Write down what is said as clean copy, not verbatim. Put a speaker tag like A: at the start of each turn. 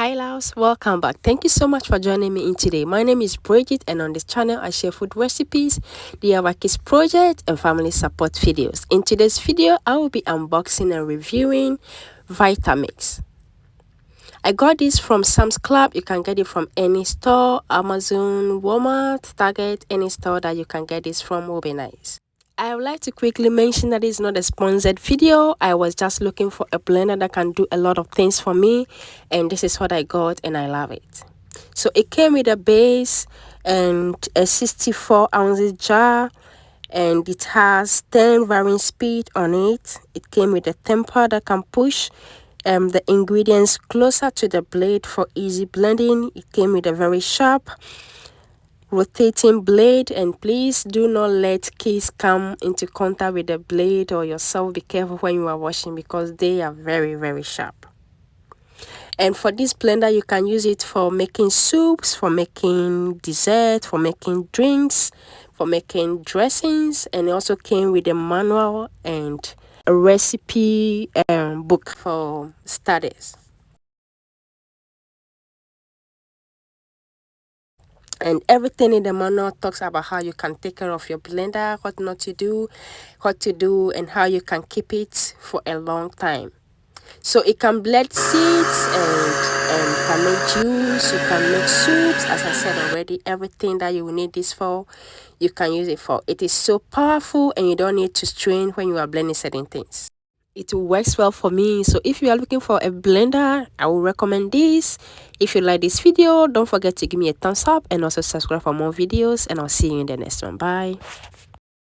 A: Hi loves, welcome back. Thank you so much for joining me in today. My name is Bridget and on this channel I share food recipes, DIY kids project and family support videos. In today's video, I will be unboxing and reviewing Vitamix. I got this from Sam's Club. You can get it from any store, Amazon, Walmart, Target, any store that you can get this from will be nice. I would like to quickly mention that it's not a sponsored video. I was just looking for a blender that can do a lot of things for me, and this is what I got and I love it. So it came with a base and a 64-ounce jar, and it has 10 varying speed on it. It came with a temper that can push the ingredients closer to the blade for easy blending. It came with a very sharp rotating blade, and please do not let kids come into contact with the blade or yourself. Be careful when you are washing because they are very sharp. And for this blender, you can use it for making soups, for making dessert, for making drinks, for making dressings. And it also came with a manual and a recipe book for studies. And everything in the manual talks about how you can take care of your blender, what not to do, what to do, and how you can keep it for a long time. So it can blend seeds and can make juice, you can make soups. As I said already, everything that you will need this for, you can use it for. It is so powerful and you don't need to strain when you are blending certain things. It works well for me. So if you are looking for a blender, I will recommend this. If you like this video, don't forget to give me a thumbs up and also subscribe for more videos, and I'll see you in the next one. Bye.